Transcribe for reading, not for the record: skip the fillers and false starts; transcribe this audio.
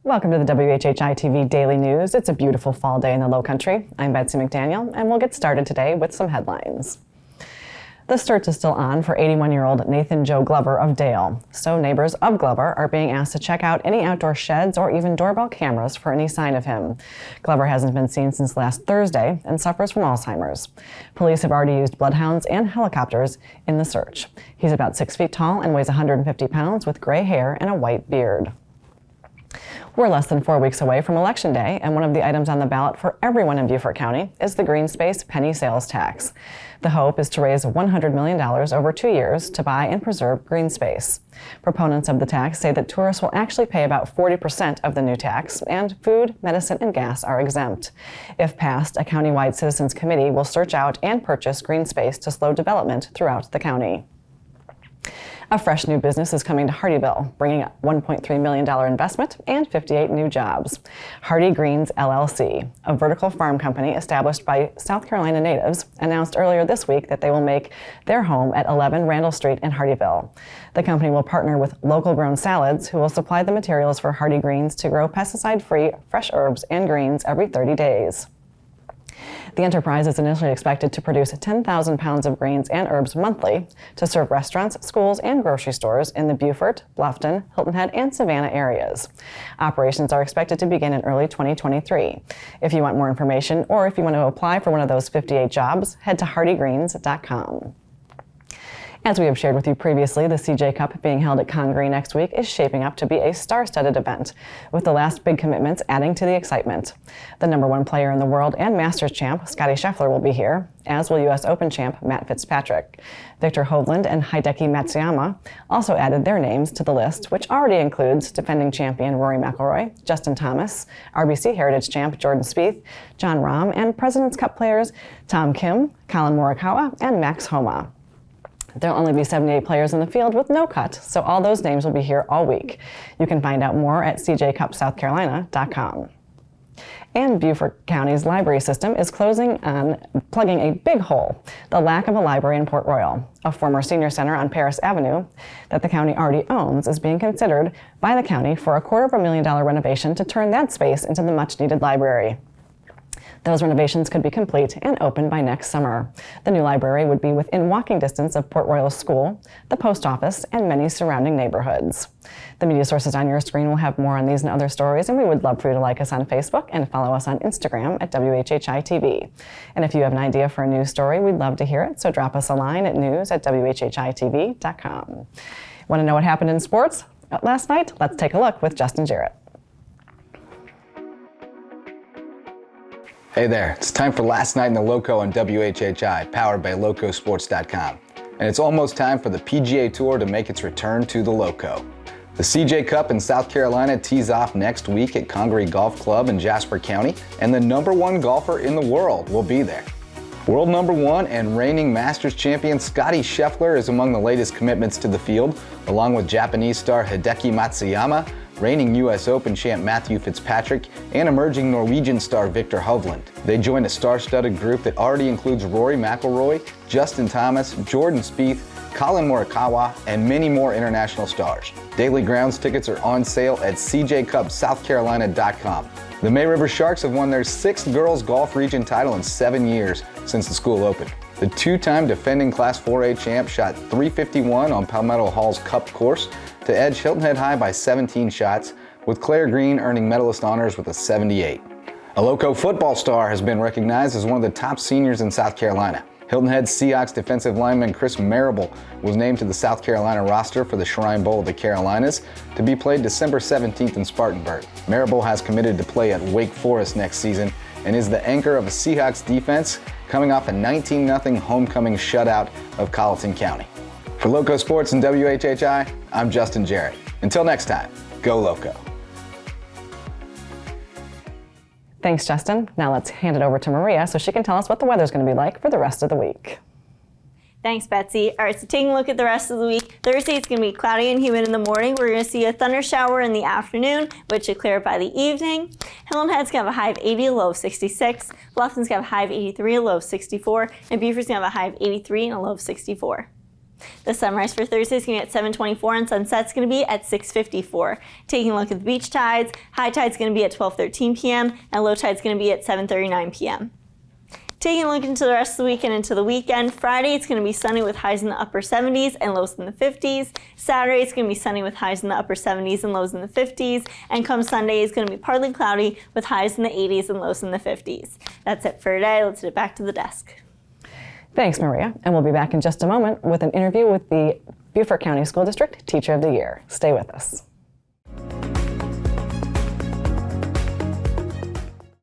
Welcome to the WHHI-TV Daily News. It's a beautiful fall day in the Lowcountry. I'm Betsy McDaniel, and we'll get started today with some headlines. The search is still on for 81-year-old Nathan Joe Glover of Dale. So neighbors of Glover are being asked to check out any outdoor sheds or even doorbell cameras for any sign of him. Glover hasn't been seen since last Thursday and suffers from Alzheimer's. Police have already used bloodhounds and helicopters in the search. He's about 6 feet tall and weighs 150 pounds with gray hair and a white beard. We're less than 4 weeks away from Election Day, and one of the items on the ballot for everyone in Beaufort County is the green space penny sales tax. The hope is to raise $100 million over 2 years to buy and preserve green space. Proponents of the tax say that tourists will actually pay about 40% of the new tax, and food, medicine, and gas are exempt. If passed, a countywide citizens committee will search out and purchase green space to slow development throughout the county. A fresh new business is coming to Hardyville, bringing a $1.3 million investment and 58 new jobs. Hardy Greens LLC, a vertical farm company established by South Carolina natives, announced earlier this week that they will make their home at 11 Randall Street in Hardyville. The company will partner with Local Grown Salads, who will supply the materials for Hardy Greens to grow pesticide-free fresh herbs and greens every 30 days. The enterprise is initially expected to produce 10,000 pounds of greens and herbs monthly to serve restaurants, schools, and grocery stores in the Beaufort, Bluffton, Hilton Head, and Savannah areas. Operations are expected to begin in early 2023. If you want more information or if you want to apply for one of those 58 jobs, head to hardygreens.com. As we have shared with you previously, the CJ Cup being held at Hargray next week is shaping up to be a star-studded event, with the last big commitments adding to the excitement. The #1 player in the world and Masters champ, Scottie Scheffler, will be here, as will U.S. Open champ Matt Fitzpatrick. Victor Hovland and Hideki Matsuyama also added their names to the list, which already includes defending champion Rory McIlroy, Justin Thomas, RBC Heritage champ Jordan Spieth, Jon Rahm, and President's Cup players Tom Kim, Colin Morikawa, and Max Homa. There'll only be 78 players in the field with no cut, so all those names will be here all week. You can find out more at cjcupsouthcarolina.com. And Beaufort County's library system is closing on plugging a big hole, the lack of a library in Port Royal. A former senior center on Paris Avenue that the county already owns is being considered by the county for a $250,000 renovation to turn that space into the much-needed library. Those renovations could be complete and open by next summer. The new library would be within walking distance of Port Royal School, the post office, and many surrounding neighborhoods. The media sources on your screen will have more on these and other stories, and we would love for you to like us on Facebook and follow us on Instagram at WHHI-TV. And if you have an idea for a news story, we'd love to hear it, so drop us a line at news@WHHITV.com. Want to know what happened in sports last night? Let's take a look with Justin Jarrett. Hey there, it's time for Last Night in the Loco on WHHI, powered by Locosports.com. And it's almost time for the PGA Tour to make its return to the Loco. The CJ Cup in South Carolina tees off next week at Congaree Golf Club in Jasper County, and the #1 golfer in the world will be there. World #1 and reigning Masters champion Scottie Scheffler is among the latest commitments to the field, along with Japanese star Hideki Matsuyama, reigning U.S. Open champ Matthew Fitzpatrick, and emerging Norwegian star Victor Hovland. They join a star-studded group that already includes Rory McIlroy, Justin Thomas, Jordan Spieth, Colin Morikawa, and many more international stars. Daily grounds tickets are on sale at cjcupsouthcarolina.com. The May River Sharks have won their 6th girls golf region title in 7 years since the school opened. The two-time defending Class 4A champ shot .351 on Palmetto Hall's Cup course to edge Hilton Head High by 17 shots, with Claire Green earning medalist honors with a 78. A Loco football star has been recognized as one of the top seniors in South Carolina. Hilton Head Seahawks defensive lineman Chris Marable was named to the South Carolina roster for the Shrine Bowl of the Carolinas to be played December 17th in Spartanburg. Marable has committed to play at Wake Forest next season and is the anchor of a Seahawks defense coming off a 19-0 homecoming shutout of Colleton County. For Loco Sports and WHHI, I'm Justin Jarrett. Until next time, go Loco. Thanks, Justin. Now let's hand it over to Maria so she can tell us what the weather's going to be like for the rest of the week. Thanks, Betsy. All right, so taking a look at the rest of the week, Thursday it's going to be cloudy and humid in the morning. We're going to see a thunder shower in the afternoon, which should clear by the evening. Hilton Head's going to have a high of 80, a low of 66. Bluffton's going to have a high of 83, a low of 64. And Beaufort's going to have a high of 83 and a low of 64. The sunrise for Thursday is going to be at 7:24 and sunset's going to be at 6:54. Taking a look at the beach tides, high tide's going to be at 12:13 p.m. and low tide's going to be at 7:39 p.m. Taking a look into the rest of the week and into the weekend, Friday it's going to be sunny with highs in the upper 70s and lows in the 50s. Saturday it's going to be sunny with highs in the upper 70s and lows in the 50s. And come Sunday it's going to be partly cloudy with highs in the 80s and lows in the 50s. That's it for today. Let's get back to the desk. Thanks, Maria. And we'll be back in just a moment with an interview with the Beaufort County School District Teacher of the Year. Stay with us.